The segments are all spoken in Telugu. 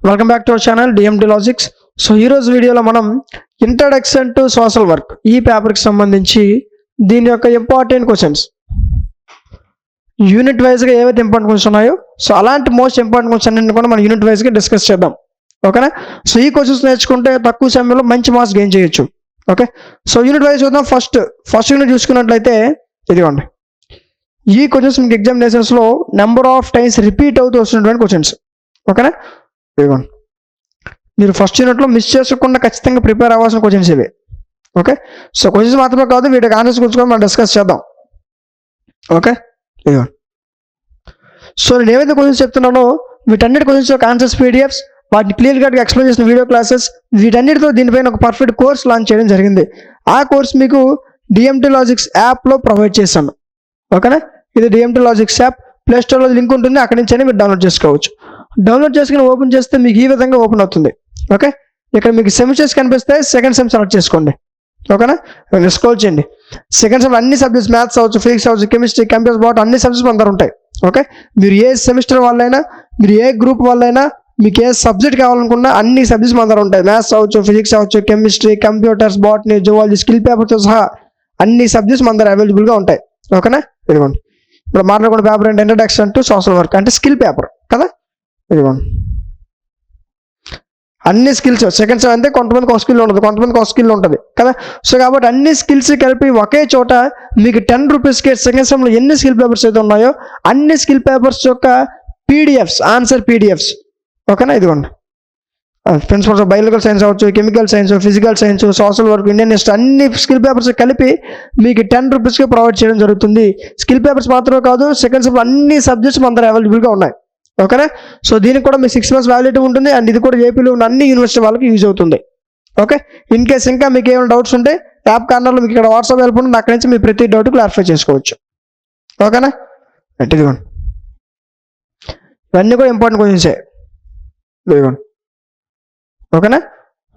Welcome back to our channel DND logics. So ఈరోజు వీడియోలో మనం ఇంట్రడక్షన్ టు సోషల్ వర్క్ ఈ పేపర్కి సంబంధించి దీని యొక్క ఇంపార్టెంట్ క్వశ్చన్స్ యూనిట్ వైజ్గా ఏవైతే ఇంపార్టెంట్ క్వశ్చన్స్ ఉన్నాయో సో అలాంటి మోస్ట్ ఇంపార్టెంట్ క్వశ్చన్ అన్ని కూడా మనం యూనిట్ వైజ్గా డిస్కస్ చేద్దాం. ఓకేనా? సో ఈ క్వశ్చన్స్ నేర్చుకుంటే తక్కువ సమయంలో మంచి మార్క్స్ గెయిన్ చేయొచ్చు. ఓకే, సో యూనిట్ వైజ్ చూద్దాం. ఫస్ట్ యూనిట్ చూసుకున్నట్లయితే ఇదిగోండి, ఈ క్వశ్చన్స్ మీకు ఎగ్జామినేషన్స్లో నెంబర్ ఆఫ్ టైమ్స్ రిపీట్ అవుతూ వస్తున్నటువంటి క్వశ్చన్స్. ఓకేనా? ఇదిగోండి, మీరు ఫస్ట్ యూనిట్లో మిస్ చేసుకోకుండా ఖచ్చితంగా ప్రిపేర్ అవ్వాల్సిన క్వశ్చన్స్ ఇవి. ఓకే, సో క్వశ్చన్స్ మాత్రమే కాదు, వీటికి ఆన్సర్స్ గురించి కూడా మనం డిస్కస్ చేద్దాం. ఓకే, ఇదిగోండి, సో నేను ఏవైతే క్వశ్చన్స్ చెప్తున్నానో వీటన్నిటి క్వశ్చన్స్ యొక్క ఆన్సర్స్ పీడిఎఫ్స్, వాటిని క్లియర్ కట్గా ఎక్స్ప్లెయిన్ చేసిన వీడియో క్లాసెస్, వీటన్నిటితో దీనిపైన ఒక పర్ఫెక్ట్ కోర్స్ లాంచ్ చేయడం జరిగింది. ఆ కోర్స్ మీకు డిఎంటి లాజిక్స్ యాప్లో ప్రొవైడ్ చేశాను. ఓకేనా? ఇది డిఎంటి లాజిక్స్ యాప్, ప్లే స్టోర్లో లింక్ ఉంటుంది, అక్కడి నుంచి మీరు డౌన్లోడ్ చేసుకోవచ్చు. డౌన్లోడ్ చేసుకుని ఓపెన్ చేస్తే మీకు ఈ విధంగా ఓపెన్ అవుతుంది. ఓకే, ఇక్కడ మీకు సెమిస్టర్స్ కనిపిస్తాయి, సెకండ్ సెమ్ సెలెక్ట్ చేసుకోండి. ఓకేనా? స్క్రోల్ చేయండి. సెకండ్ సెమ్ అన్ని సబ్జెక్ట్స్, మ్యాథ్స్ అవచ్చు, ఫిజిక్స్ అవచ్చు, కెమిస్ట్రీ, కంప్యూటర్, బాట్ అన్ని సబ్జెక్ట్స్ అందరూ ఉంటాయి. ఓకే, మీరు ఏ సెమిస్టర్ వాళ్ళైనా, మీరు ఏ గ్రూప్ వాళ్ళైనా, మీకు ఏ సబ్జెక్ట్ కావాలనుకున్నా అన్ని సబ్జెక్ట్స్ అందరూ ఉంటాయి. మ్యాథ్స్ అవచ్చు, ఫిజిక్స్ అవచ్చు, chemistry, computers, botany, zoology, skill పేపర్తో సహా అన్ని సబ్జెక్ట్స్ మన దగ్గర అవైలబుల్గా ఉంటాయి. ఓకేనా? ఇదిగోండి, ఇప్పుడు మాట్లాడుకున్న పేపర్ అంటే ఇంట్రడక్షన్ టు సోషల్ వర్క్, అంటే స్కిల్ పేపర్ కదా. ఇదిగోండి, అన్ని స్కిల్స్ సెకండ్ సెమ్ అంటే కొంతమందికి ఒక స్కిల్ ఉంటుంది, కొంతమందికి ఒక స్కిల్ ఉంటుంది కదా. సో కాబట్టి అన్ని స్కిల్స్ కలిపి ఒకే చోట మీకు 10 రూపీస్కి సెకండ్ సెమ్లో ఎన్ని స్కిల్ పేపర్స్ అయితే ఉన్నాయో అన్ని స్కిల్ పేపర్స్ యొక్క పీడిఎఫ్స్, ఆన్సర్ పీడిఎఫ్స్. ఓకేనా? ఇదిగోండి, ప్రిన్సిపల్స్ ఆఫ్ బయాలజికల్ సైన్స్ అవచ్చు, chemical science, physical science, social work, Indian history అన్ని స్కిల్ పేపర్స్ కలిపి మీకు 10 రూపీస్కి ప్రొవైడ్ చేయడం జరుగుతుంది. స్కిల్ పేపర్స్ మాత్రమే కాదు, సెకండ్ సెమ్ అన్ని సబ్జెక్ట్స్ మన దగ్గర అవైలబుల్గా ఉన్నాయి. ఓకేనా? సో దీనికి కూడా మీకు 6 months వ్యాలిడిటీ ఉంటుంది, అండ్ ఇది కూడా ఏపీలో ఉన్న అన్ని యూనివర్సిటీ వాళ్ళకి యూజ్ అవుతుంది. ఓకే, ఇన్ కేస్ ఇంకా మీకు ఏమైనా డౌట్స్ ఉంటే యాప్ కార్నర్లో మీకు ఇక్కడ వాట్సాప్ హెల్ప్ ఉంటుంది, అక్కడి నుంచి మీ ప్రతి డౌట్ క్లారిఫై చేసుకోవచ్చు. ఓకేనా? ఇదిగోండి, ఇవన్నీ కూడా ఇంపార్టెంట్ క్వశ్చన్సే. ఇదిగోండి, ఓకేనా?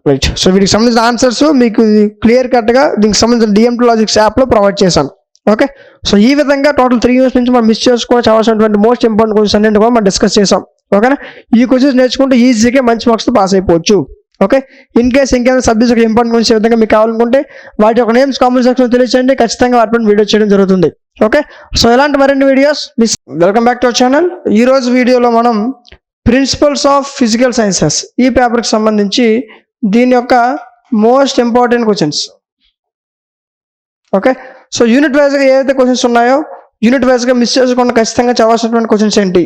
రైట్, సో వీటికి సంబంధించిన ఆన్సర్స్ మీకు క్లియర్ కట్గా దీనికి సంబంధించిన డిఎంటి లాజిక్స్ యాప్లో ప్రొవైడ్ చేశాను. ఓకే, సో ఈ విధంగా టోటల్ 3 years నుంచి మనం మిస్ చేసుకోవచ్చు అవసరమైనటువంటి మోస్ట్ ఇంపార్టెంట్ క్వశ్చన్స్ అన్నింటి కూడా మనం డిస్కస్ చేసాం. ఓకేనా? ఈ క్వశ్చన్స్ నేర్చుకుంటే ఈజీగా మంచి మార్క్స్తో పాస్ అయిపోవచ్చు. ఓకే, ఇన్ కేస్ ఇంకేమైనా సబ్జెక్ట్స్ ఒక ఇంపార్టెంట్ క్వశ్చన్స్ ఏ విధంగా మీకు కావాలనుకుంటే వాటి యొక్క నేమ్స్ కామెంట్ సెక్షన్లో తెలియచేయండి, ఖచ్చితంగా వాటిపైన వీడియో చేయడం జరుగుతుంది. ఓకే, సో ఇలాంటి మరిన్ని videos welcome back to our channel. ఈరోజు వీడియోలో మనం ప్రిన్సిపల్స్ ఆఫ్ ఫిజికల్ సైన్సెస్ ఈ పేపర్కి సంబంధించి దీని యొక్క most important questions. Okay, so unit వైజ్గా ఏవైతే క్వశ్చన్స్ ఉన్నాయో యూనిట్ వైజ్గా మిస్ చేసుకోకుండా ఖచ్చితంగా చదవాల్సినటువంటి క్వశ్చన్స్ ఏంటి.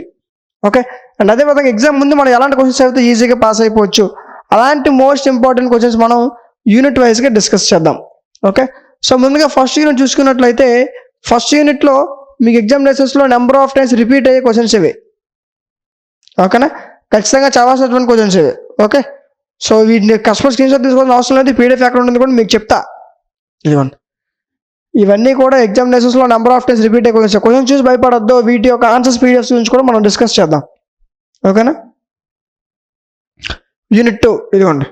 ఓకే, అండ్ అదేవిధంగా ఎగ్జామ్ ముందు మనం ఎలాంటి క్వశ్చన్స్ అయితే ఈజీగా పాస్ అయిపోవచ్చు అలాంటి మోస్ట్ ఇంపార్టెంట్ క్వశ్చన్స్ మనం యూనిట్ వైజ్గా డిస్కస్ చేద్దాం. ఓకే, సో ముందుగా ఫస్ట్ యూనిట్ చూసుకున్నట్లయితే ఫస్ట్ యూనిట్లో మీకు ఎగ్జామినేషన్స్లో నెంబర్ ఆఫ్ టైమ్స్ రిపీట్ అయ్యే క్వశ్చన్స్ ఇవి. ఓకేనా? ఖచ్చితంగా చదవాల్సినటువంటి క్వశ్చన్స్ ఇవి. ఓకే, సో వీటిని కస్టమర్ స్క్రీన్ షాట్ తీసుకోవాల్సిన అవసరం లేదు, పీడిఎఫ్ ఎక్కడ ఉంటుంది కూడా మీకు చెప్తా. ఇదిగోండి, ఇవన్నీ కూడా ఎగ్జామినేషన్స్లో నెంబర్ ఆఫ్ టైమ్స్ రిపీట్ అయ్యే క్వశ్చన్స్. క్వశ్చన్ చూసి భయపడొద్దు, వీటి యొక్క ఆన్సర్స్ పీడిఎఫ్స్ గురించి కూడా మనం డిస్కస్ చేద్దాం. ఓకేనా? యూనిట్ 2 ఇదిగోండి,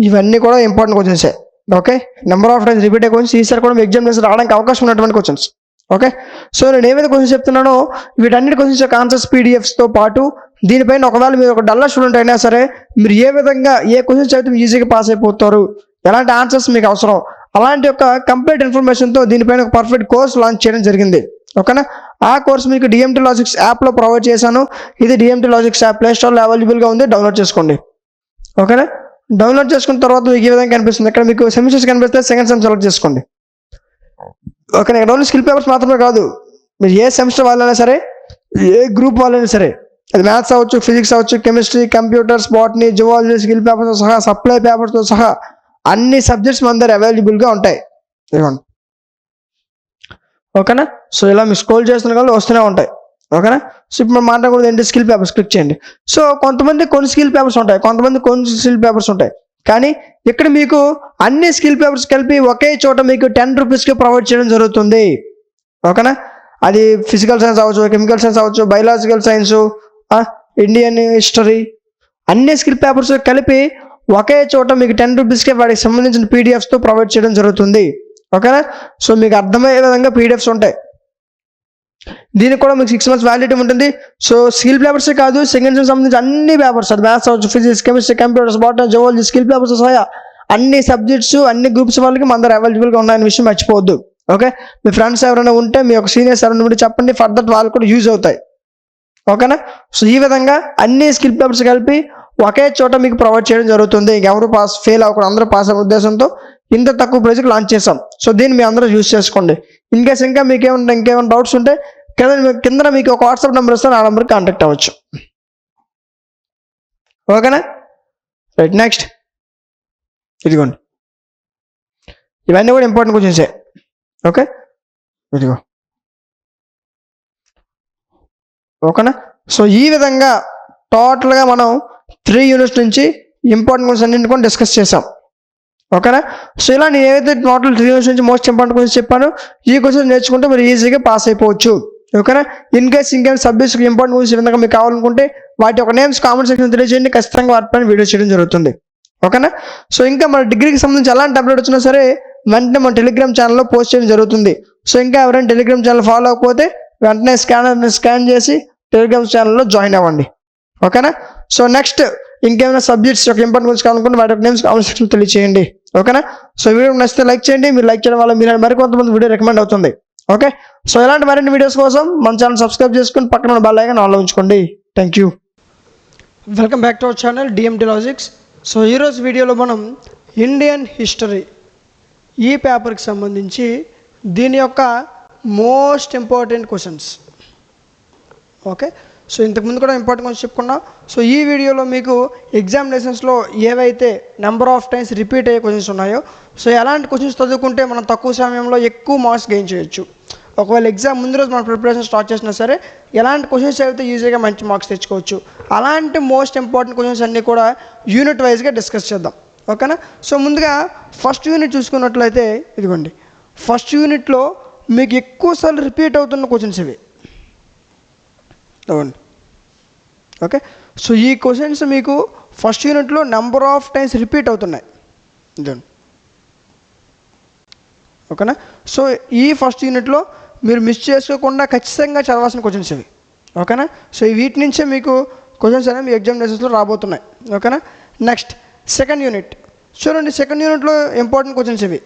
ఇవన్నీ కూడా ఇంపార్టెంట్ క్వశ్చన్సే. Okay, number of times repeat అయ్యే క్వశ్చన్స్ ఈసారి కూడా మీ ఎగ్జామినేషన్ రావడానికి అవకాశం ఉన్నటువంటి క్వశ్చన్స్. ఓకే, సో నేను ఏమైతే క్వశ్చన్స్ చెప్తున్నానో వీటన్నిటి క్వశ్చన్స్ యొక్క ఆన్సర్స్ పీడిఎఫ్స్తో పాటు దీనిపైన ఒకవేళ మీరు ఒక డల్లా స్టూడెంట్ అయినా సరే మీరు ఏ విధంగా ఏ క్వశ్చన్స్ అయితే ఈజీగా పాస్ అయిపోతారు, ఎలాంటి ఆన్సర్స్ మీకు అవసరం, అలాంటి యొక్క కంప్లీట్ ఇన్ఫర్మేషన్తో దీనిపైన ఒక పర్ఫెక్ట్ కోర్స్ లాంచ్ చేయడం జరిగింది. ఓకేనా? ఆ కోర్స్ మీకు డిఎంటి లాజిక్స్ యాప్లో ప్రొవైడ్ చేశాను. ఇది డిఎంటి లాజిక్స్ యాప్ ప్లే స్టోర్లో అవైలబుల్గా ఉంది, డౌన్లోడ్ చేసుకోండి. ఓకేనా? డౌన్లోడ్ చేసుకున్న తర్వాత మీకు ఈ విధంగా కనిపిస్తుంది, ఇక్కడ మీకు సెమిస్టర్స్ కనిపిస్తే సెకండ్ సెమ్ సెలెక్ట్ చేసుకోండి. ఓకే, ఇక్కడ ఓన్లీ స్కిల్ పేపర్స్ మాత్రమే కాదు, మీరు ఏ సెమిస్టర్ వాళ్ళైనా సరే, ఏ గ్రూప్ వాళ్ళైనా సరే, అది మ్యాథ్స్ అవ్వచ్చు, ఫిజిక్స్ అవ్వచ్చు, chemistry, computers, botany, zoology, skill పేపర్స్తో సహా, సప్లై పేపర్స్తో సహా అన్ని సబ్జెక్ట్స్ మన దగ్గర అవైలబుల్గా ఉంటాయి. ఇవ్వండి. ఓకేనా? సో ఇలా మీరు స్క్రోల్ చేస్తున్న కానీ వస్తూనే ఉంటాయి. ఓకేనా? సో ఇప్పుడు మనం మాట్లాడకూడదు ఏంటి, స్కిల్ పేపర్స్ క్లిక్ చేయండి. సో కొంతమంది కొన్ని స్కిల్ పేపర్స్ ఉంటాయి, కొంతమంది కొన్ని స్కిల్ పేపర్స్ ఉంటాయి, కానీ ఇక్కడ మీకు అన్ని స్కిల్ పేపర్స్ కలిపి ఒకే చోట మీకు 10 రూపీస్కి ప్రొవైడ్ చేయడం జరుగుతుంది. ఓకేనా? అది ఫిజికల్ సైన్స్ అవ్వచ్చు, కెమికల్ సైన్స్ అవ్వచ్చు, బయాలజికల్ సైన్స్, ఇండియన్ హిస్టరీ అన్ని స్కిల్ పేపర్స్ కలిపి ఒకే చోట మీకు 10 రూపీస్కే వాటికి సంబంధించిన పీడిఎఫ్స్తో ప్రొవైడ్ చేయడం జరుగుతుంది. ఓకేనా? సో మీకు అర్థమయ్యే విధంగా పీడిఎఫ్స్ ఉంటాయి. దీనికి కూడా మీకు 6 months వ్యాలిడిటీ ఉంటుంది. సో స్కిల్ పేపర్సే కాదు, సెకండ్ సెమ్ సంబంధించి అన్ని పేపర్స్, అది మ్యాథ్స్ అవచ్చు, physics, chemistry, computers, botany, zoology, skill papers సహా అన్ని సబ్జెక్ట్స్ అన్ని గ్రూప్స్ వాళ్ళకి మన దగ్గర అవైలబుల్గా ఉన్నాయనే విషయం మర్చిపోవద్దు. ఓకే, మీ ఫ్రెండ్స్ ఎవరైనా ఉంటే, మీ యొక్క సీనియర్స్ ఎవరైనా ఉంటే చెప్పండి, ఫర్దర్ వాళ్ళు కూడా యూజ్ అవుతాయి. ఓకేనా. సో ఈ విధంగా అన్ని స్కిల్ పేపర్స్ కలిపి ఒకే చోట మీకు ప్రొవైడ్ చేయడం జరుగుతుంది. ఎవరు ఫెయిల్ అవ్వకుండా అందరూ పాస్ అయ్యే ఉద్దేశంతో ఇంత తక్కువ ప్రైస్కి లాంచ్ చేసాం. సో దీన్ని మీ అందరూ యూజ్ చేసుకోండి. ఇన్ కేస్ ఇంకా మీకు ఇంకేమైనా డౌట్స్ ఉంటే కింద మీకు ఒక వాట్సాప్ నెంబర్ ఇస్తాను, ఆ నెంబర్కి కాంటాక్ట్ అవ్వచ్చు. ఓకేనా. రైట్, నెక్స్ట్ ఇదిగోండి, ఇవన్నీ కూడా ఇంపార్టెంట్ క్వశ్చన్సే. ఓకే, ఇదిగో. ఓకేనా. సో ఈ విధంగా టోటల్గా మనం 3 units నుంచి ఇంపార్టెంట్ క్వశ్చన్స్ అన్నింటిని కూడా డిస్కస్ చేసాం. ఓకేనా. సో ఇలా నేను ఏదైతే టోటల్ 3 units నుంచి మోస్ట్ ఇంపార్టెంట్ క్వశ్చన్స్ చెప్పానో ఈ క్వశ్చన్స్ నేర్చుకుంటే మీరు ఈజీగా పాస్ అయిపోవచ్చు. ఓకేనా. ఇన్ కేస్ ఇంకేమైనా సబ్జెక్ట్స్కి ఇంపార్టెంట్ క్వశ్చన్స్ విధంగా మీకు కావాలనుకుంటే వాటి యొక్క నేమ్స్ కామెంట్ సెక్షన్ తెలియజేయండి, ఖచ్చితంగా వాటిపైన వీడియో చేయడం జరుగుతుంది. ఓకేనా. సో ఇంకా మన డిగ్రీకి సంబంధించి ఎలాంటి అప్డేట్ వచ్చినా సరే వెంటనే మన టెలిగ్రామ్ ఛానల్లో పోస్ట్ చేయడం జరుగుతుంది. సో ఇంకా ఎవరైనా టెలిగ్రామ్ ఛానల్ ఫాలో అవ్వకపోతే వెంటనే స్కాన్ చేసి టెలిగ్రామ్ ఛానల్లో జాయిన్ అవ్వండి. ఓకేనా. సో నెక్స్ట్ ఇంకేమైనా సబ్జెక్ట్స్ యొక్క ఇంపార్టెంట్ క్వశ్చన్స్ కావాలనుకుంటే వాటి యొక్క నేమ్స్ కామెంట్ సెక్షన్ తెలియజేయండి. ఓకేనా. సో వీడియో నచ్చితే లైక్ చేయండి, మీరు లైక్ చేయడం వల్ల మీరు మరికొంతమంది వీడియో రికమెండ్ అవుతుంది. ఓకే. సో ఇలాంటి మరిన్ని వీడియోస్ కోసం మన ఛానల్ సబ్స్క్రైబ్ చేసుకుని పక్కన ఉన్న బెల్ ఐకాన్ ఆన్లో ఉంచుకోండి. Thank you. Welcome back to our channel DMT logics. So ఈరోజు వీడియోలో మనం ఇండియన్ హిస్టరీ ఈ పేపర్కి సంబంధించి దీని యొక్క most important questions. Okay. So ఇంతకుముందు కూడా ఇంపార్టెంట్ క్వశ్చన్స్ చెప్పుకున్నాం. సో ఈ వీడియోలో మీకు ఎగ్జామినేషన్స్లో ఏవైతే నెంబర్ ఆఫ్ టైమ్స్ రిపీట్ అయ్యే క్వశ్చన్స్ ఉన్నాయో, సో ఎలాంటి క్వశ్చన్స్ చదువుకుంటే మనం తక్కువ సమయంలో ఎక్కువ మార్క్స్ గెయిన్ చేయొచ్చు, ఒకవేళ ఎగ్జామ్ ముందు రోజు మనం ప్రిపరేషన్ స్టార్ట్ చేసినా సరే ఎలాంటి క్వశ్చన్స్ అయితే ఈజీగా మంచి మార్క్స్ తెచ్చుకోవచ్చు, అలాంటి మోస్ట్ ఇంపార్టెంట్ క్వశ్చన్స్ అన్నీ కూడా యూనిట్ వైజ్గా డిస్కస్ చేద్దాం. ఓకేనా. సో ముందుగా ఫస్ట్ యూనిట్ చూసుకున్నట్లయితే ఇదిగోండి, ఫస్ట్ యూనిట్లో మీకు ఎక్కువసార్లు రిపీట్ అవుతున్న క్వశ్చన్స్ ఇవి. ఇదిగోండి. ఓకే. సో ఈ క్వశ్చన్స్ మీకు ఫస్ట్ యూనిట్లో నెంబర్ ఆఫ్ టైమ్స్ రిపీట్ అవుతున్నాయి. ఇదిగోండి. ఓకేనా. సో ఈ ఫస్ట్ యూనిట్లో మీరు మిస్ చేసుకోకుండా ఖచ్చితంగా చదవాల్సిన క్వశ్చన్స్ ఇవి. ఓకేనా. సో వీటి నుంచే మీకు క్వశ్చన్స్ అనేవి మీ ఎగ్జామినేషన్స్లో రాబోతున్నాయి. ఓకేనా. నెక్స్ట్ సెకండ్ యూనిట్ చూడండి, సెకండ్ యూనిట్లో ఇంపార్టెంట్ క్వశ్చన్స్ ఇవి.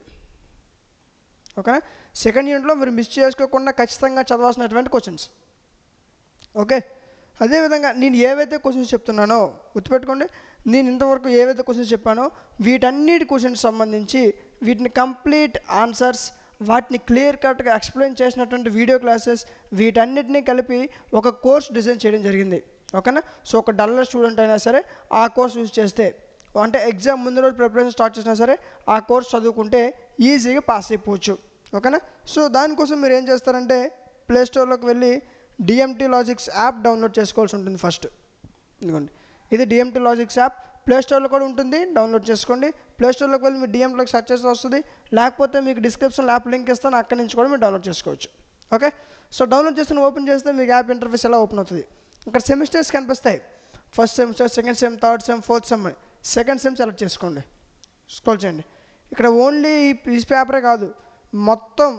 ఓకేనా. సెకండ్ యూనిట్లో మీరు మిస్ చేసుకోకుండా ఖచ్చితంగా చదవాల్సినటువంటి క్వశ్చన్స్. ఓకే. అదేవిధంగా నేను ఏవైతే క్వశ్చన్స్ చెప్తున్నానో గుర్తుపెట్టుకోండి, నేను ఇంతవరకు ఏవైతే క్వశ్చన్స్ చెప్పానో వీటన్నిటి క్వశ్చన్స్ సంబంధించి వీటిని కంప్లీట్ ఆన్సర్స్, వాటిని క్లియర్ కట్గా ఎక్స్ప్లెయిన్ చేసినటువంటి వీడియో క్లాసెస్ వీటన్నిటినీ కలిపి ఒక కోర్స్ డిజైన్ చేయడం జరిగింది. ఓకేనా. సో ఒక డల్లర్ స్టూడెంట్ అయినా సరే ఆ కోర్స్ యూజ్ చేస్తే, అంటే ఎగ్జామ్ ముందు రోజు ప్రిపరేషన్ స్టార్ట్ చేసినా సరే ఆ కోర్స్ చదువుకుంటే ఈజీగా పాస్ అయిపోవచ్చు. ఓకేనా. సో దానికోసం మీరు ఏం చేస్తారంటే ప్లేస్టోర్లోకి వెళ్ళి డిఎంటీ లాజిక్స్ యాప్ డౌన్లోడ్ చేసుకోవాల్సి ఉంటుంది ఫస్ట్. ఇదిగోండి, ఇది డిఎంటీ లాజిక్స్ యాప్ ప్లేస్టోర్లో కూడా ఉంటుంది, డౌన్లోడ్ చేసుకోండి. ప్లేస్టోర్లోకి వెళ్ళి మీరు డిఎంటీలోకి సెర్చ్ చేస్తే వస్తుంది, లేకపోతే మీకు డిస్క్రిప్షన్లో యాప్ లింక్ ఇస్తాను, అక్కడి నుంచి కూడా మీరు డౌన్లోడ్ చేసుకోవచ్చు. ఓకే. సో డౌన్లోడ్ చేసి ఓపెన్ చేస్తే మీకు యాప్ ఇంటర్ఫేస్ ఎలా ఓపెన్ అవుతుంది. ఇక్కడ సెమిస్టర్స్ కనిపిస్తాయి, first semester, second sem, third sem, fourth sem. Second sem select చేసుకోండి, స్క్రోల్ చేయండి. ఇక్కడ ఓన్లీ ఈ పేపరే కాదు, మొత్తం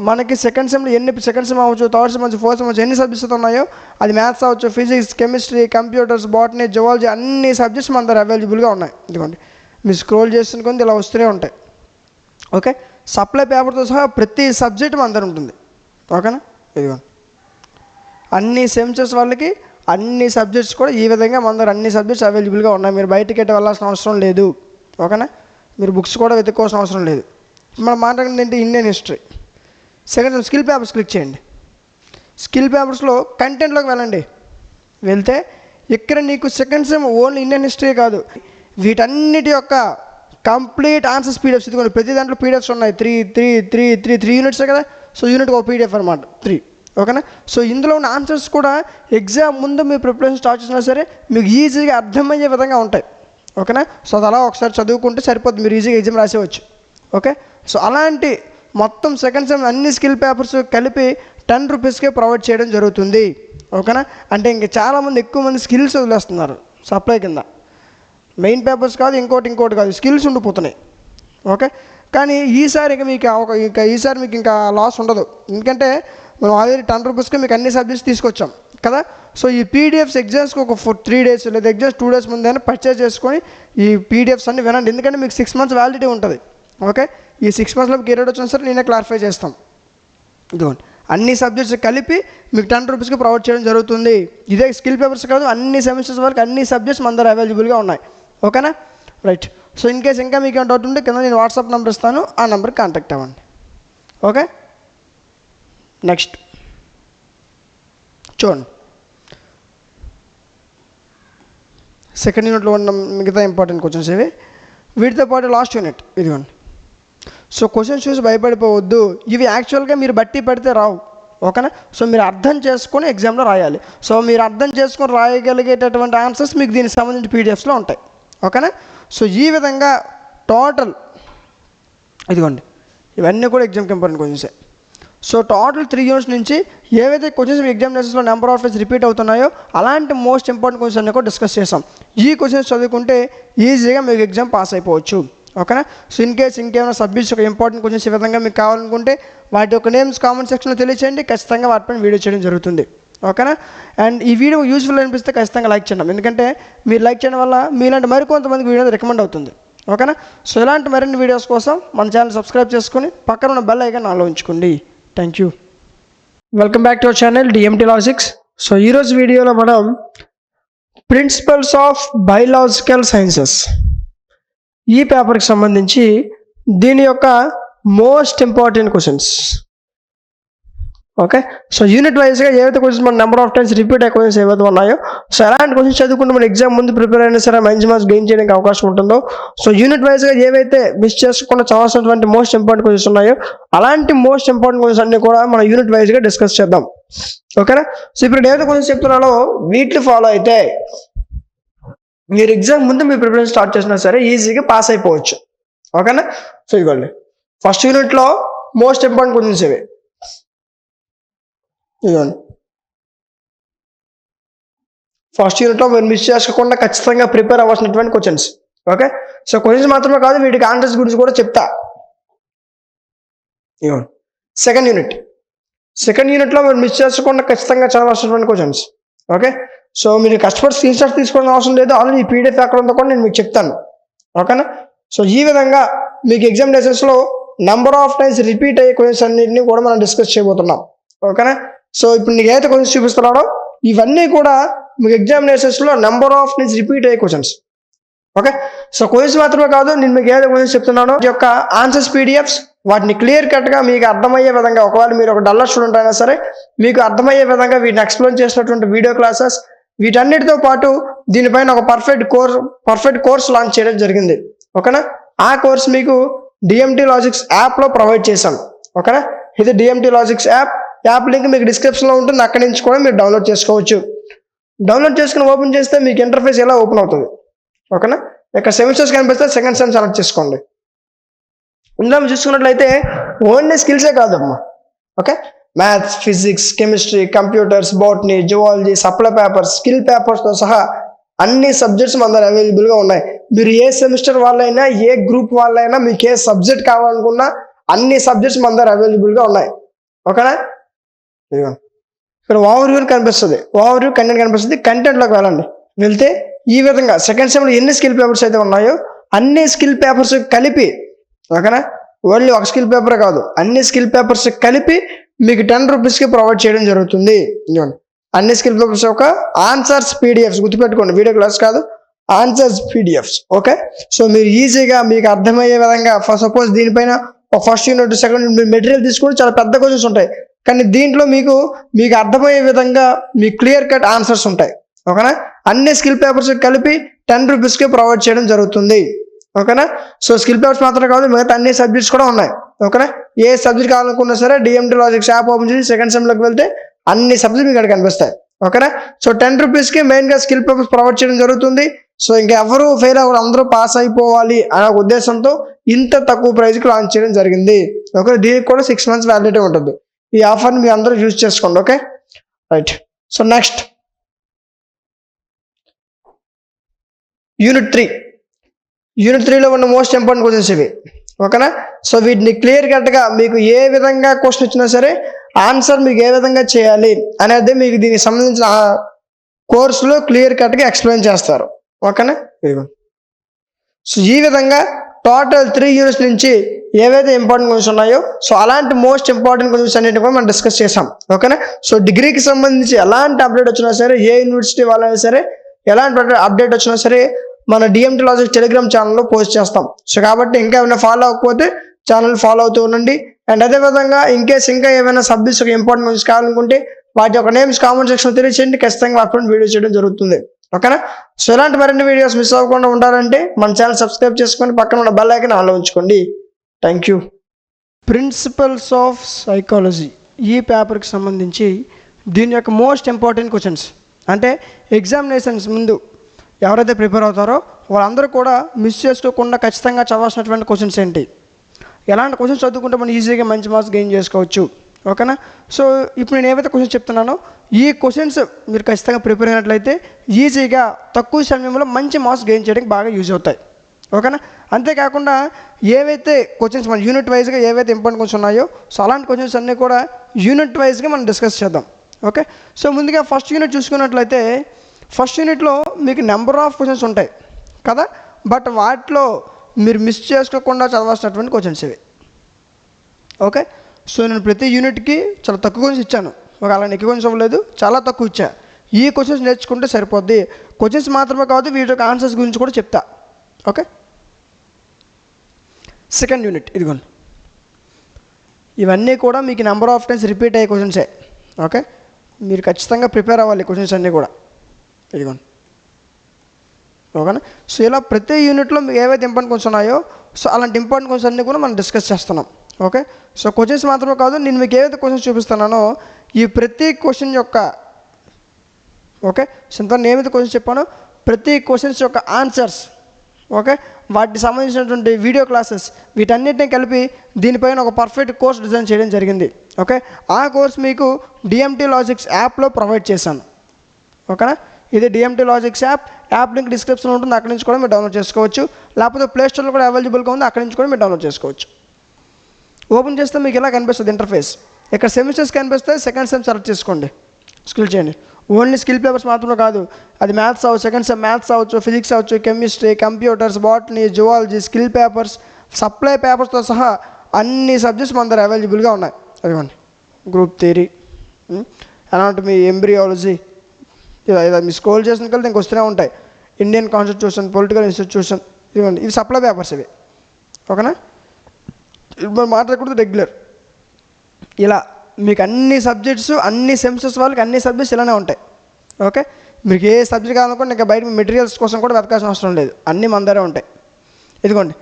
మనకి సెకండ్ సెమ్లో సెకండ్ సెమ్ అవ్వచ్చు, థర్డ్ సెమ్ అవ్వచ్చు, ఫోర్త్ సెమ్ అవ్వచ్చు, ఎన్ని సబ్జెక్ట్స్ ఉన్నాయో, అది మ్యాథ్స్ అవ్వచ్చు, physics, chemistry, computers, botany, zoology, అన్ని సబ్జెక్ట్స్ మన దగ్గర అవైలబుల్గా ఉన్నాయి. ఇదిగోండి, మీరు స్క్రోల్ చేస్తున్న కొంత ఇలా వస్తూనే ఉంటాయి. ఓకే. సప్లై పేపర్తో సహా ప్రతి సబ్జెక్ట్ మన దగ్గర ఉంటుంది. ఓకేనా. ఇదిగోండి, అన్ని సెమిస్టర్స్ వాళ్ళకి అన్ని సబ్జెక్ట్స్ కూడా ఈ విధంగా మన దగ్గర అన్ని సబ్జెక్ట్స్ అవైలబుల్గా ఉన్నాయి. మీరు బయటికి ఎట్టి వెళ్ళాల్సిన అవసరం లేదు. ఓకేనా. మీరు బుక్స్ కూడా వెతుక్కోవాల్సిన అవసరం లేదు. మనం మాట్లాడింది ఏంటి, Indian history. Second skill papers click చేయండి. స్కిల్ పేపర్స్లో కంటెంట్లోకి వెళ్ళండి. వెళ్తే ఇక్కడ నీకు second sem only Indian history కాదు, వీటన్నిటి యొక్క కంప్లీట్ ఆన్సర్స్ పీడిఎఫ్స్. ఇదిగోండి, ప్రతి దాంట్లో పీడిఎఫ్స్ ఉన్నాయి. త్రీ యూనిట్సే కదా. సో యూనిట్కి ఒక పీడిఎఫ్ అనమాట, 3. ఓకేనా. సో ఇందులో ఉన్న ఆన్సర్స్ కూడా ఎగ్జామ్ ముందు మీరు ప్రిపరేషన్ స్టార్ట్ చేసినా సరే మీకు ఈజీగా అర్థమయ్యే విధంగా ఉంటాయి. ఓకేనా. సో అది అలా ఒకసారి చదువుకుంటే సరిపోతుంది, మీరు ఈజీగా ఎగ్జామ్ రాసేవచ్చు. ఓకే. సో అలాంటి మొత్తం సెకండ్ సెమ్ అన్ని స్కిల్ పేపర్స్ కలిపి 10 రూపీస్కే ప్రొవైడ్ చేయడం జరుగుతుంది. ఓకేనా. అంటే ఇంక చాలామంది ఎక్కువ మంది స్కిల్స్ వదిలేస్తున్నారు సప్లై కింద. మెయిన్ పేపర్స్ కాదు, ఇంకోటి కాదు, స్కిల్స్ ఉండిపోతున్నాయి. ఓకే. కానీ ఈసారి ఇంకా ఈసారి మీకు ఇంకా లాస్ ఉండదు. ఎందుకంటే మనం ఆల్రెడీ 10 రూపీస్కి మీకు అన్ని సబ్జెక్ట్స్ తీసుకొచ్చాం కదా. సో ఈ పీడిఎఫ్స్ ఎగ్జామ్స్కి ఒక 3 days లేదా ఎగ్జామ్స్ 2 days ముందైనా పర్చేస్ చేసుకొని ఈ పీడిఎఫ్స్ అన్ని వినండి, ఎందుకంటే మీకు 6 months వ్యాలిడిటీ ఉంటుంది. ఓకే, ఈ 6 monthsలో మీకు ఏ డౌట్ వచ్చినా సరే నేనే క్లారిఫై చేస్తాం. ఇదిగోండి, అన్ని సబ్జెక్ట్స్ కలిపి మీకు 10 రూపీస్కి ప్రొవైడ్ చేయడం జరుగుతుంది. ఇదే స్కిల్ పేపర్స్ కాదు, అన్ని సెమిస్టర్స్ వరకు అన్ని సబ్జెక్ట్స్ మన దగ్గర అవైలబుల్గా ఉన్నాయి. ఓకేనా, రైట్. సో ఇన్ కేస్ ఇంకా మీకు ఏమైనా డౌట్ ఉంటే కింద నేను వాట్సాప్ నెంబర్ ఇస్తాను, ఆ నెంబర్కి కాంటాక్ట్ అవ్వండి. ఓకే, నెక్స్ట్ చూడండి, సెకండ్ యూనిట్లో ఉన్న మిగతా ఇంపార్టెంట్ క్వశ్చన్స్ ఇవి. వీటితో పాటు లాస్ట్ యూనిట్ ఇదిగోండి. సో క్వశ్చన్స్ చూసి భయపడిపోవద్దు, ఇవి యాక్చువల్గా మీరు బట్టి పడితే రావు. ఓకేనా, సో మీరు అర్థం చేసుకొని ఎగ్జామ్లో రాయాలి. సో మీరు అర్థం చేసుకొని రాయగలిగేటటువంటి ఆన్సర్స్ మీకు దీనికి సంబంధించిన పీడిఎఫ్స్లో ఉంటాయి. ఓకేనా, సో ఈ విధంగా టోటల్ ఇదిగోండి, ఇవన్నీ కూడా ఎగ్జామ్కి ఇంపార్టెంట్ క్వశ్చన్సే. సో టోటల్ 3 units నుంచి ఏవైతే క్వశ్చన్స్ మీ ఎగ్జామినేషన్స్లో నెంబర్ ఆఫ్ టైమ్స్ రిపీట్ అవుతున్నాయో అలాంటి మోస్ట్ ఇంపార్టెంట్ క్వశ్చన్స్ అన్నీ కూడా డిస్కస్ చేసాం. ఈ క్వశ్చన్స్ చదువుకుంటే ఈజీగా మీకు ఎగ్జామ్ పాస్ అయిపోవచ్చు. ఓకేనా, సో ఇన్ కేస్ ఇంకేమైనా సబ్జెక్ట్స్ ఒక ఇంపార్టెంట్ క్వశ్చన్స్ ఈ విధంగా మీకు కావాలనుకుంటే వాటి యొక్క నేమ్స్ కామెంట్ సెక్షన్లో తెలియచేయండి, ఖచ్చితంగా వాటిపైన వీడియో చేయడం జరుగుతుంది. ఓకేనా, అండ్ ఈ వీడియో యూస్ఫుల్ అనిపిస్తే ఖచ్చితంగా లైక్ చేయండి, ఎందుకంటే మీరు లైక్ చేయడం వల్ల మీలాంటి మరికొంతమందికి వీడియో రికమెండ్ అవుతుంది. ఓకేనా, సో ఇలాంటి మరిన్ని వీడియోస్ కోసం మన ఛానల్ సబ్స్క్రైబ్ చేసుకొని పక్కన ఉన్న బెల్ ఐకాన్ ఆన్లో ఉంచుకోండి. Thank you. Welcome back to our channel DMT logics. So ఈరోజు వీడియోలో మనం ప్రిన్సిపల్స్ ఆఫ్ బయలాజికల్ సైన్సెస్ ఈ పేపర్కి సంబంధించి దీని యొక్క most important questions. Okay, so unit వైజ్గా ఏవైతే క్వశ్చన్స్ మన నెంబర్ ఆఫ్ టైమ్స్ రిపీట్ అయ్యే క్వశ్చన్స్ ఏవైతే ఉన్నాయో, సో ఎలాంటి క్వశ్చన్స్ చదువుకుంటే మన ఎగ్జామ్ ముందు ప్రిపేర్ అయినా సరే మంచి మార్క్స్ గెయిన్ చేయడానికి అవకాశం ఉంటుందో, సో యూనిట్ వైజ్గా ఏవైతే మిస్ చేసుకుండా చదవాల్సినటువంటి మోస్ట్ ఇంపార్టెంట్ క్వశ్చన్స్ ఉన్నాయో అలాంటి మోస్ట్ ఇంపార్టెంట్ క్వశ్చన్స్ అన్ని కూడా మనం యూనిట్ వైజ్గా డిస్కస్ చేద్దాం. ఓకేనా, సో ఇప్పుడు ఏదైతే క్వశ్చన్స్ చెప్తున్నారో వీటిని ఫాలో అయితే మీరు ఎగ్జామ్ ముందు మీ ప్రిపరేషన్ స్టార్ట్ చేసినా సరే ఈజీగా పాస్ అయిపోవచ్చు. ఓకేనా, సో ఇవ్వండి ఫస్ట్ యూనిట్లో మోస్ట్ ఇంపార్టెంట్ క్వశ్చన్స్ ఇవి. ఇదిగోండి, ఫస్ట్ యూనిట్లో మీరు మిస్ చేసుకోకుండా ఖచ్చితంగా ప్రిపేర్ అవ్వాల్సినటువంటి క్వశ్చన్స్. ఓకే, సో క్వశ్చన్స్ మాత్రమే కాదు వీటికి ఆన్సర్స్ గురించి కూడా చెప్తా. ఇదిగోండి సెకండ్ యూనిట్లో మీరు మిస్ చేసుకోకుండా ఖచ్చితంగా చదవాల్సినటువంటి క్వశ్చన్స్. ఓకే, సో మీరు కష్టపడి స్క్రీన్ షాట్ తీసుకోవాల్సిన అవసరం లేదు, ఆల్రెడీ ఈ పీడిఎఫ్ ఎక్కడ ఉందో కూడా నేను మీకు చెప్తాను. ఓకేనా, సో ఈ విధంగా మీకు ఎగ్జామినేషన్స్లో నెంబర్ ఆఫ్ టైమ్స్ రిపీట్ అయ్యే క్వశ్చన్స్ అన్నింటినీ కూడా మనం డిస్కస్ చేయబోతున్నాం. ఓకేనా, సో ఇప్పుడు నీకు ఏదైతే క్వశ్చన్స్ చూపిస్తున్నాడో ఇవన్నీ కూడా మీకు ఎగ్జామినేషన్స్లో నెంబర్ ఆఫ్ టైమ్స్ రిపీట్ అయ్యే క్వశ్చన్స్. ఓకే, సో క్వశ్చన్స్ మాత్రమే కాదు నేను మీకు ఏదైతే క్వశ్చన్స్ చెప్తున్నానో ఈ యొక్క ఆన్సర్స్ పీడిఎఫ్స్ వాటిని క్లియర్ కట్గా మీకు అర్థమయ్యే విధంగా, ఒకవేళ మీరు ఒక డల్లర్ స్టూడెంట్ అయినా సరే మీకు అర్థమయ్యే విధంగా వీటిని ఎక్స్ప్లెయిన్ చేసినటువంటి వీడియో క్లాసెస్, వీటన్నిటితో పాటు దీనిపైన ఒక పర్ఫెక్ట్ కోర్స్ లాంచ్ చేయడం జరిగింది. ఓకేనా, ఆ కోర్స్ మీకు డిఎంటీ లాజిక్స్ యాప్లో ప్రొవైడ్ చేశాం. ఓకేనా, ఇది డిఎంటీ లాజిక్స్ యాప్ లింక్ మీకు డిస్క్రిప్షన్లో ఉంటుంది, అక్కడి నుంచి కూడా మీరు డౌన్లోడ్ చేసుకోవచ్చు. డౌన్లోడ్ చేసుకుని ఓపెన్ చేస్తే మీకు ఇంటర్ఫేస్ ఎలా ఓపెన్ అవుతుంది. ఓకేనా, ఇక్కడ సెమిస్టర్స్ కనిపిస్తే సెకండ్ సెమ్ సెలెక్ట్ చేసుకోండి. ఇందులో మీరు చూసుకున్నట్లయితే ఓన్లీ స్కిల్సే కాదమ్మా. Okay, maths, physics, chemistry, computers, botany, zoology, supply papers, skill పేపర్స్తో సహా అన్ని సబ్జెక్ట్స్ మన దగ్గర అవైలబుల్గా ఉన్నాయి. మీరు ఏ సెమిస్టర్ వాళ్ళైనా ఏ గ్రూప్ వాళ్ళైనా మీకు ఏ సబ్జెక్ట్ కావాలనుకున్నా అన్ని సబ్జెక్ట్స్ మన దగ్గర అవైలబుల్గా ఉన్నాయి. ఓకేనా, ఇక్కడ ఓవర్ వ్యూ కనిపిస్తుంది, ఓవర్ వ్యూ కంటెంట్ కనిపిస్తుంది. కంటెంట్లోకి వెళ్ళండి, వెళ్తే ఈ విధంగా సెకండ్ సెమ్లో ఎన్ని స్కిల్ పేపర్స్ అయితే ఉన్నాయో అన్ని స్కిల్ పేపర్స్ కలిపి, ఓకేనా, ఓన్లీ ఒక స్కిల్ పేపరే కాదు అన్ని స్కిల్ పేపర్స్ కలిపి మీకు 10 రూపీస్కి ప్రొవైడ్ చేయడం జరుగుతుంది. అన్ని స్కిల్ పేపర్స్ యొక్క ఆన్సర్స్ పీడిఎఫ్స్ గుర్తుపెట్టుకోండి, వీడియో క్లాస్ కాదు, ఆన్సర్స్ పీడిఎఫ్స్. ఓకే, సో మీరు ఈజీగా మీకు అర్థమయ్యే విధంగా సపోజ్ దీనిపైన ఒక ఫస్ట్ యూనిట్ సెకండ్ యూనిట్ మీరు మెటీరియల్ తీసుకుంటే చాలా పెద్ద క్వశ్చన్స్ ఉంటాయి, కానీ దీంట్లో మీకు అర్థమయ్యే విధంగా మీకు క్లియర్ కట్ ఆన్సర్స్ ఉంటాయి. ఓకేనా, అన్ని స్కిల్ పేపర్స్ కలిపి 10 రూపీస్కి ప్రొవైడ్ చేయడం జరుగుతుంది. ఓకేనా, సో స్కిల్ పేపర్స్ మాత్రమే కాదు మిగతా అన్ని సబ్జెక్ట్స్ కూడా ఉన్నాయి. ఓకేనా, ఏ సబ్జెక్ట్ కావాలనుకున్నా సరే డిఎంటీ లాజిక్స్ యాప్ ఓపెన్ చేసి సెకండ్ సెమ్లోకి వెళ్తే అన్ని సబ్జెక్ట్ మీకు ఇక్కడ కనిపిస్తాయి. ఓకేనా, సో 10 రూపీస్కి మెయిన్గా స్కిల్ పేపర్స్ ప్రొవైడ్ చేయడం జరుగుతుంది. సో ఇంకా ఎవరు ఫెయిల్ అవ్వరు, అందరూ పాస్ అయిపోవాలి అనే ఉద్దేశంతో ఇంత తక్కువ ప్రైస్కి లాంచ్ చేయడం జరిగింది. ఓకే, దీనికి కూడా 6 months వ్యాలిడిటీ ఉంటుంది. ఈ ఆఫర్ని మీ అందరూ యూజ్ చేసుకోండి. Okay, right. So next unit 3లో ఉన్న మోస్ట్ ఇంపార్టెంట్ క్వశ్చన్స్ ఇవి. ఓకేనా, సో వీటిని క్లియర్ కట్గా మీకు ఏ విధంగా క్వశ్చన్ వచ్చినా సరే ఆన్సర్ మీకు ఏ విధంగా చేయాలి అనేది మీకు దీనికి సంబంధించిన కోర్సులో క్లియర్ కట్గా ఎక్స్ప్లెయిన్ చేస్తారు. ఓకేనా? సో ఈ విధంగా టోటల్ 3 యూనిట్స్ నుంచి ఏవైతే ఇంపార్టెంట్ క్వశ్చన్స్ ఉన్నాయో సో అలాంటి మోస్ట్ ఇంపార్టెంట్ క్వశ్చన్స్ అన్నిటి కూడా మనం డిస్కస్ చేసాం. ఓకేనా? సో డిగ్రీకి సంబంధించి ఎలాంటి అప్డేట్ వచ్చినా సరే, ఏ యూనివర్సిటీ వాళ్ళైనా సరే, ఎలాంటి అప్డేట్ వచ్చినా సరే మన డిఎంటీ లాజిక్స్ టెలిగ్రామ్ ఛానల్లో పోస్ట్ చేస్తాం. సో కాబట్టి ఇంకా ఏమైనా ఫాలో అవ్వకపోతే ఛానల్ ఫాలో అవుతూ ఉండండి. అండ్ అదేవిధంగా ఇంకా ఏమైనా సబ్జెక్ట్స్ ఇంపార్టెంట్ క్వశ్చన్స్ కావాలనుకుంటే వాటి యొక్క నేమ్స్ కామెంట్ సెక్షన్ తెలియచేయండి. ఖచ్చితంగా అప్పుడు వీడియో చేయడం జరుగుతుంది. ఓకేనా? సో ఇలాంటి మరిన్ని వీడియోస్ మిస్ అవ్వకుండా ఉండాలంటే మన ఛానల్ సబ్స్క్రైబ్ చేసుకొని పక్కన ఉన్న బెల్ ఐకాన్ ఆన్లో ఉంచుకోండి. Thank you. Principles of psychology ఈ పేపర్కి సంబంధించి దీని యొక్క మోస్ట్ ఇంపార్టెంట్ క్వశ్చన్స్, అంటే ఎగ్జామినేషన్స్ ముందు ఎవరైతే ప్రిపేర్ అవుతారో వాళ్ళందరూ కూడా మిస్ చేసుకోకుండా ఖచ్చితంగా చదవాల్సినటువంటి క్వశ్చన్స్ ఏంటి, ఎలాంటి క్వశ్చన్స్ చదువుకుంటే మనం ఈజీగా మంచి మార్క్స్ గెయిన్ చేసుకోవచ్చు. ఓకేనా? సో ఇప్పుడు నేను ఏవైతే క్వశ్చన్స్ చెప్తున్నానో ఈ క్వశ్చన్స్ మీరు ఖచ్చితంగా ప్రిపేర్ అయినట్లయితే ఈజీగా తక్కువ సమయంలో మంచి మార్క్స్ గెయిన్ చేయడానికి బాగా యూజ్ అవుతాయి. ఓకేనా? అంతేకాకుండా ఏవైతే క్వశ్చన్స్ మన యూనిట్ వైజ్గా ఏవైతే ఇంపార్టెంట్ క్వశ్చన్స్ ఉన్నాయో సో అలాంటి క్వశ్చన్స్ అన్నీ కూడా యూనిట్ వైజ్గా మనం డిస్కస్ చేద్దాం. ఓకే? సో ముందుగా ఫస్ట్ యూనిట్ చూసుకున్నట్లయితే ఫస్ట్ యూనిట్లో మీకు నెంబర్ ఆఫ్ క్వశ్చన్స్ ఉంటాయి కదా, బట్ వాటిలో మీరు మిస్ చేసుకోకుండా చదవాల్సినటువంటి క్వశ్చన్స్ ఇవి. ఓకే? సో నేను ప్రతి యూనిట్కి చాలా తక్కువ క్వశ్చన్స్ ఇచ్చాను, ఒక అలా ఎక్కువ క్వశ్చన్స్ అవ్వలేదు, చాలా తక్కువ ఇచ్చా. ఈ క్వశ్చన్స్ నేర్చుకుంటే సరిపోద్ది. క్వశ్చన్స్ మాత్రమే కాదు వీటి యొక్క ఆన్సర్స్ గురించి కూడా చెప్తా. ఓకే? సెకండ్ యూనిట్ ఇదిగోండి, ఇవన్నీ కూడా మీకు నెంబర్ ఆఫ్ టైమ్స్ రిపీట్ అయ్యే క్వశ్చన్సే. ఓకే? మీరు ఖచ్చితంగా ప్రిపేర్ అవ్వాలి క్వశ్చన్స్ అన్నీ కూడా. ఇదిగోండి. ఓకేనా? సో ఇలా ప్రతి యూనిట్లో మీకు ఏవైతే ఇంపార్టెంట్ క్వశ్చన్స్ ఉన్నాయో సో అలాంటి ఇంపార్టెంట్ క్వశ్చన్స్ అన్నీ కూడా మనం డిస్కస్ చేస్తున్నాం. ఓకే? సో క్వశ్చన్స్ మాత్రమే కాదు, నేను మీకు ఏవైతే క్వశ్చన్స్ చూపిస్తున్నానో ఈ ప్రతి క్వశ్చన్ యొక్క ఓకే సో ఇంత నేను ఏమైతే క్వశ్చన్స్ చెప్పానో ప్రతి క్వశ్చన్స్ యొక్క ఆన్సర్స్, ఓకే, వాటికి సంబంధించినటువంటి వీడియో క్లాసెస్ వీటన్నిటిని కలిపి దీనిపైన ఒక పర్ఫెక్ట్ కోర్స్ డిజైన్ చేయడం జరిగింది. ఓకే? ఆ కోర్స్ మీకు డిఎంటీ లాజిక్స్ యాప్లో ప్రొవైడ్ చేశాను. ఓకేనా? ఇది డిఎంటీ లాజిక్స్ యాప్ లింక్ డిస్క్రిప్షన్లో ఉంటుంది, అక్కడి నుంచి కూడా మీరు డౌన్లోడ్ చేసుకోవచ్చు. లేకపోతే ప్లేస్టోర్లో కూడా అవైలబుల్గా ఉంది, అక్కడి నుంచి కూడా మీరు డౌన్లోడ్ చేసుకోవచ్చు. ఓపెన్ చేస్తే మీకు ఇలా కనిపిస్తుంది ఇంటర్ఫేస్. ఇక్కడ సెమిస్టర్స్ కనిపిస్తే సెకండ్ సెమ్ సెలెక్ట్ చేసుకోండి, స్కిల్ చేయండి. ఓన్లీ స్కిల్ పేపర్స్ మాత్రమే కాదు, అది మ్యాథ్స్ అవ్వచ్చు, సెకండ్ సెమ్ మ్యాథ్స్ అవ్వచ్చు, ఫిజిక్స్ అవ్వచ్చు, chemistry, computers, botany, zoology, skill papers, supply పేపర్స్తో సహా అన్ని సబ్జెక్ట్స్ మన దగ్గర అవైలబుల్గా ఉన్నాయి. అదిగోండి, గ్రూప్ థియరీ, అనాటమీ, ఎంబ్రియాలజీ, ఇలా మీ స్క్రోల్ చేసిన కలిసి ఇంక వస్తూనే ఉంటాయి. ఇండియన్ కాన్స్టిట్యూషన్, పొలిటికల్ ఇన్స్టిట్యూషన్, ఇవ్వండి, ఇవి సప్లై పేపర్స్ ఇవి. ఓకేనా? మనం మాట్లాడకూడదు రెగ్యులర్. ఇలా మీకు అన్ని సబ్జెక్ట్స్ అన్ని సెమిస్టర్స్ వాళ్ళకి అన్ని సబ్జెక్ట్స్ ఇలానే ఉంటాయి. ఓకే? మీకు ఏ సబ్జెక్ట్ కావాలనుకోండి ఇంకా బయట మెటీరియల్స్ కోసం కూడా వెతకాల్సిన అవసరం లేదు, అన్నీ మన దగ్గరే ఉంటాయి. ఇదిగోండి,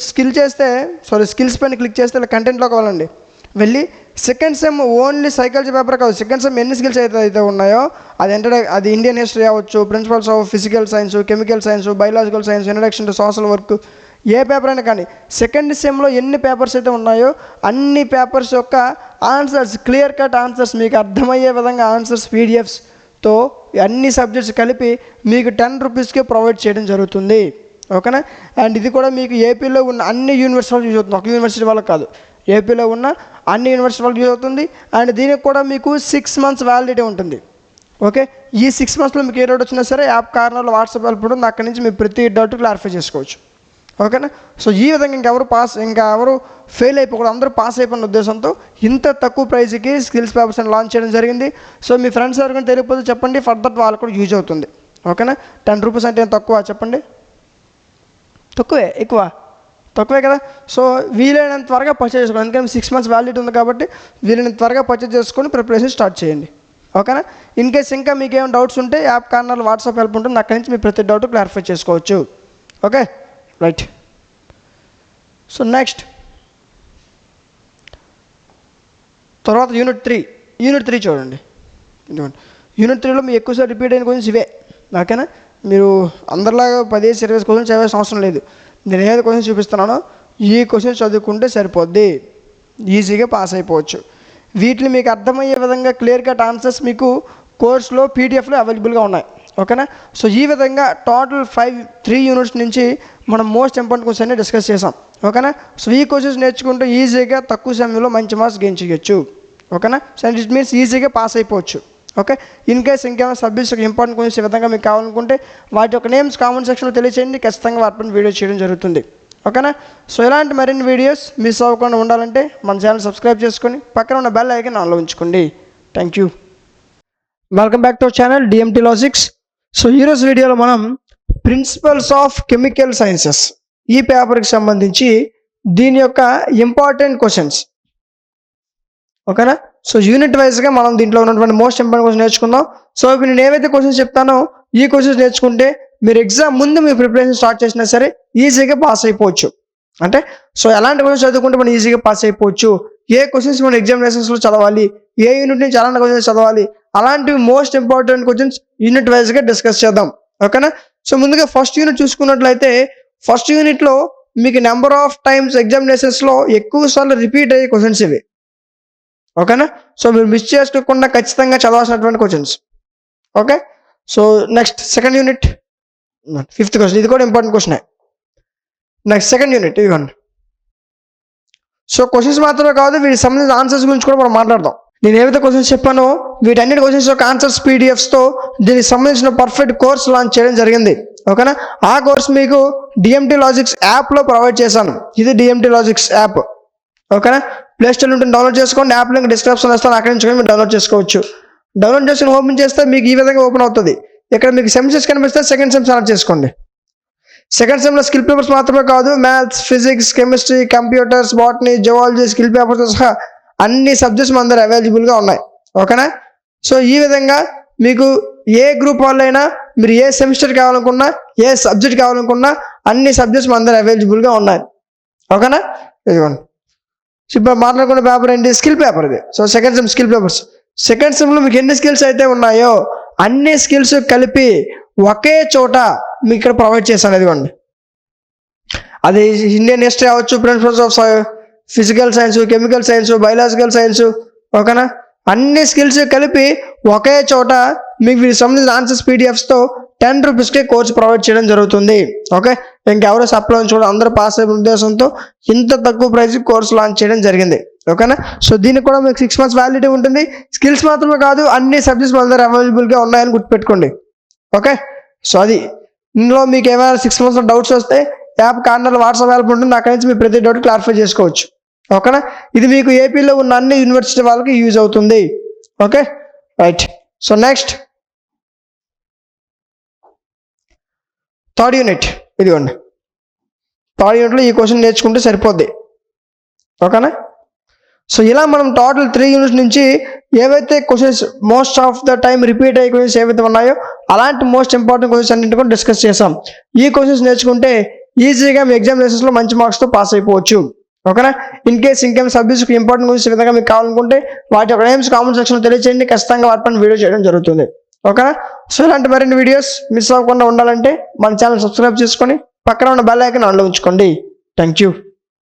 స్కిల్స్ పైన క్లిక్ చేస్తే ఇలా కంటెంట్లోకి వెళ్ళండి. వెళ్ళి second sem only psychology paper కాదు, సెకండ్ సెమ్ ఎన్ని స్కిల్స్ అయితే ఉన్నాయో అది ఇండియన్ హిస్టరీ అవ్వచ్చు, principles of physical science, chemical science, biological science, introduction to social work, ఏ పేపర్ అయినా కానీ సెకండ్ సెమ్లో ఎన్ని పేపర్స్ అయితే ఉన్నాయో అన్ని పేపర్స్ యొక్క ఆన్సర్స్, క్లియర్ కట్ ఆన్సర్స్, మీకు అర్థమయ్యే విధంగా ఆన్సర్స్ పీడిఎఫ్స్తో అన్ని సబ్జెక్ట్స్ కలిపి మీకు 10 రూపీస్కే ప్రొవైడ్ చేయడం జరుగుతుంది. ఓకేనా? అండ్ ఇది కూడా మీకు ఏపీలో ఉన్న అన్ని యూనివర్సిటీలకు యూజ్ అవుతుంది, ఒక యూనివర్సిటీ వాళ్ళకి కాదు, ఏపీలో ఉన్న అన్ని యూనివర్సిటీ వాళ్ళకి యూజ్ అవుతుంది. అండ్ దీనికి కూడా మీకు 6 months వ్యాలిడిటీ ఉంటుంది. ఓకే? ఈ 6 monthsలో మీకు ఏ డౌట్ వచ్చినా సరే యాప్ కార్నర్లో వాట్సాప్ హెల్ప్ ఉంటుంది, అక్కడి నుంచి మీరు ప్రతి డౌట్ క్లారిఫై చేసుకోవచ్చు. ఓకేనా? సో ఈ విధంగా ఇంకెవరు ఫెయిల్ అయిపోకూడదు, అందరూ పాస్ అయిపోయిన ఉద్దేశంతో ఇంత తక్కువ ప్రైజ్కి స్కిల్స్ పేపర్స్ అని లాంచ్ చేయడం జరిగింది. సో మీ ఫ్రెండ్స్ ఎవరికైనా తెలియకపోతే చెప్పండి, ఫర్దర్ వాళ్ళకు కూడా యూజ్ అవుతుంది. ఓకేనా? 10 రూపీస్ అంటే ఏం తక్కువ చెప్పండి? తక్కువే కదా. సో వీలైనంత త్వరగా పర్చేజ్ చేసుకోండి, ఎందుకంటే 6 months వ్యాలిడిటీ ఉంది కాబట్టి వీలైనంత త్వరగా పర్చేజ్ చేసుకొని ప్రిపరేషన్ స్టార్ట్ చేయండి. ఓకేనా? ఇన్ కేస్ ఇంకా మీకు ఏమైనా డౌట్స్ ఉంటే యాప్ కార్నర్లో వాట్సాప్ హెల్ప్ ఉంటుంది, అక్కడి నుంచి మీ ప్రతి డౌట్ క్లారిఫై చేసుకోవచ్చు. ఓకే? రైట్. సో నెక్స్ట్ తర్వాత యూనిట్ 3 చూడండి. యూనిట్ 3లో మీ ఎక్కువసారి రిపీట్ అయిన క్వశ్చన్స్ ఇవే. ఓకేనా? మీరు అందరిలాగా 10-20 క్వశ్చన్స్ చదివాల్సిన అవసరం లేదు. నేను ఏదైతే క్వశ్చన్స్ చూపిస్తున్నానో ఈ క్వశ్చన్స్ చదువుకుంటే సరిపోద్ది, ఈజీగా పాస్ అయిపోవచ్చు. వీటిని మీకు అర్థమయ్యే విధంగా క్లియర్ కట్ ఆన్సర్స్ మీకు కోర్సులో పీడిఎఫ్లో అవైలబుల్గా ఉన్నాయి. ఓకేనా? సో ఈ విధంగా టోటల్ 3 యూనిట్స్ నుంచి మనం మోస్ట్ ఇంపార్టెంట్ క్వశ్చన్ డిస్కస్ చేసాం. ఓకేనా? సో ఈ క్వశ్చన్స్ నేర్చుకుంటూ ఈజీగా తక్కువ సమయంలో మంచి మార్క్స్ గెయిన్ చేయొచ్చు. ఓకేనా. సో ఇట్ మీన్స్ ఈజీగా పాస్ అయిపోవచ్చు. ఓకే, ఇన్ కేస్ ఇంకేమైనా సబ్జెక్ట్స్ ఇంపార్టెంట్ క్వశ్చన్స్ ఈ విధంగా మీకు కావాలనుకుంటే వాటి యొక్క నేమ్స్ కామెంట్ సెక్షన్లో తెలియచేయండి, ఖచ్చితంగా వాటిపైన వీడియో చేయడం జరుగుతుంది. ఓకేనా. సో ఇలాంటి మరిన్ని వీడియోస్ మిస్ అవ్వకుండా ఉండాలంటే మన ఛానల్ సబ్స్క్రైబ్ చేసుకొని పక్కన ఉన్న బెల్ ఐకాన్ ఆన్లో ఉంచుకోండి. Thank you. Welcome back to our channel DMT logics. So ఈరోజు వీడియోలో మనం ప్రిన్సిపల్స్ ఆఫ్ కెమికల్ సైన్సెస్ ఈ పేపర్కి సంబంధించి దీని యొక్క ఇంపార్టెంట్ క్వశ్చన్స్, ఓకేనా. సో యూనిట్ వైజ్గా మనం దీంట్లో ఉన్నటువంటి మోస్ట్ ఇంపార్టెంట్ క్వశ్చన్ నేర్చుకుందాం. సో ఇప్పుడు నేను ఏవైతే క్వశ్చన్స్ చెప్తానో ఈ క్వశ్చన్స్ నేర్చుకుంటే మీరు ఎగ్జామ్ ముందు మీ ప్రిపరేషన్ స్టార్ట్ చేసినా సరే ఈజీగా పాస్ అయిపోవచ్చు. అంటే సో ఎలాంటి క్వశ్చన్స్ చదువుకుంటే మనం ఈజీగా పాస్ అయిపోవచ్చు, ఏ క్వశ్చన్స్ మనం ఎగ్జామినేషన్స్లో చదవాలి, ఏ యూనిట్ నుంచి ఎలాంటి క్వశ్చన్స్ చదవాలి, అలాంటివి మోస్ట్ ఇంపార్టెంట్ క్వశ్చన్స్ యూనిట్ వైజ్గా డిస్కస్ చేద్దాం. ఓకేనా. సో ముందుగా ఫస్ట్ యూనిట్ చూసుకున్నట్లయితే ఫస్ట్ యూనిట్లో మీకు నెంబర్ ఆఫ్ టైమ్స్ ఎగ్జామినేషన్స్లో ఎక్కువ సార్లు రిపీట్ అయ్యే క్వశ్చన్స్ ఇవి. ఓకేనా. సో మీరు మిస్ చేసుకోకుండా ఖచ్చితంగా చదవాల్సినటువంటి questions. Okay. So next second unit fifth question, ఇది కూడా ఇంపార్టెంట్ క్వశ్చనే. నెక్స్ట్ సెకండ్ యూనిట్ ఇవ్వండి. సో క్వశ్చన్స్ మాత్రమే కాదు, వీటికి సంబంధించిన ఆన్సర్స్ గురించి కూడా మనం మాట్లాడదాం. నేను ఏవైతే క్వశ్చన్స్ చెప్పానో వీటన్నిటి క్వశ్చన్స్ యొక్క ఆన్సర్స్ పీడిఎఫ్స్తో దీనికి సంబంధించిన పర్ఫెక్ట్ కోర్స్ లాంచ్ చేయడం జరిగింది. ఓకేనా. ఆ కోర్స్ మీకు డిఎంటీ లాజిక్స్ యాప్లో ప్రొవైడ్ చేశాను. ఇది డిఎంటీ లాజిక్స్ యాప్. ఓకేనా. ప్లే స్టోర్ ఉంటుంది, డౌన్లోడ్ చేసుకోండి. యాప్ లింక్ డిస్క్రిప్షన్ ఇస్తాను, అక్కడి నుంచి మీరు డౌన్లోడ్ చేసుకోవచ్చు. డౌన్లోడ్ చేసుకుని ఓపెన్ చేస్తే మీకు ఈ విధంగా ఓపెన్ అవుతుంది. ఇక్కడ మీకు సెమిస్టర్స్ కనిపిస్తే సెకండ్ సెమ్ సెలెక్ట్ చేసుకోండి. సెకండ్ సెమ్లో స్కిల్ పేపర్స్ మాత్రమే కాదు, maths, physics, chemistry, computers, botany, zoology skill papers సహా అన్ని సబ్జెక్ట్స్ మన దగ్గర అవైలబుల్గా ఉన్నాయి. ఓకేనా. సో ఈ విధంగా మీకు ఏ గ్రూప్ వాళ్ళైనా మీరు ఏ సెమిస్టర్ కావాలనుకున్నా, ఏ సబ్జెక్ట్ కావాలనుకున్నా అన్ని సబ్జెక్ట్స్ మన దగ్గర అవైలబుల్గా ఉన్నాయి. ఓకేనా. ఇదిగోండి. ఇప్పుడు మాట్లాడుకున్న పేపర్ ఏంటి, స్కిల్ పేపర్ ఇది. So second sem skill papers. Second సెమ్లో మీకు ఎన్ని స్కిల్స్ అయితే ఉన్నాయో అన్ని స్కిల్స్ కలిపి ఒకే చోట మీకు ఇక్కడ ప్రొవైడ్ చేశాను. ఇదిగోండి. అది ఇండియన్ హిస్టరీ అవ్వచ్చు, principles of physical science, chemical science, biological science. ఓకేనా. అన్ని స్కిల్స్ కలిపి ఒకే చోట మీకు వీటికి సంబంధించిన ఆన్సర్స్ పీడిఎఫ్స్తో 10 రూపీస్కే కోర్స్ ప్రొవైడ్ చేయడం జరుగుతుంది. ఓకే. ఇంకెవరో సప్లై చూడండి, అందరూ పాస్ అయ్యే ఉద్దేశంతో ఇంత తక్కువ ప్రైస్ కోర్స్ లాంచ్ చేయడం జరిగింది. ఓకేనా. సో దీనికి కూడా మీకు 6 months వ్యాలిడిటీ ఉంటుంది. స్కిల్స్ మాత్రమే కాదు, అన్ని సబ్జెక్ట్స్ మన దగ్గర అవైలబుల్గా ఉన్నాయని గుర్తుపెట్టుకోండి. ఓకే. సో అది ఇందులో మీకు ఏమైనా 6 months డౌట్స్ వస్తే యాప్ కార్నర్లో వాట్సాప్ యాప్ ఉంటుంది, అక్కడి నుంచి మీ ప్రతి డౌట్ క్లారిఫై చేసుకోవచ్చు. ఓకేనా. ఇది మీకు ఏపీలో ఉన్న అన్ని యూనివర్సిటీ వాళ్ళకి యూజ్ అవుతుంది. Okay right. So next third unit. ఇదిగోండి. థర్డ్ యూనిట్లో ఈ క్వశ్చన్ నేర్చుకుంటే సరిపోద్ది. ఓకేనా. సో ఇలా మనం టోటల్ 3 యూనిట్స్ నుంచి ఏవైతే questions most of the time repeat అయ్యే క్వశ్చన్స్ ఏవైతే ఉన్నాయో అలాంటి మోస్ట్ ఇంపార్టెంట్ క్వశ్చన్స్ అన్నింటి కూడా డిస్కస్ చేసాం. ఈ క్వశ్చన్స్ నేర్చుకుంటే ఈజీగా మీ ఎగ్జామినేషన్స్లో మంచి మార్క్స్తో పాస్ అయిపోవచ్చు. ఓకేనా. ఇన్ కేస్ ఇంకేమైనా సబ్జెక్ట్స్కి ఇంపార్టెంట్ క్వశ్చన్స్ విధంగా మీకు కావాలనుకుంటే వాటి యొక్క నేమ్స్ కామెంట్ సెక్షన్లో తెలియచేయండి, ఖచ్చితంగా వాటిపైన వీడియో చేయడం జరుగుతుంది. ఓకేనా. సో ఇలాంటి మరిన్ని వీడియోస్ మిస్ అవ్వకుండా ఉండాలంటే మన ఛానల్ సబ్స్క్రైబ్ చేసుకొని పక్కన ఉన్న బెల్ ఐకాన్ ఆన్లో ఉంచుకోండి. Thank you.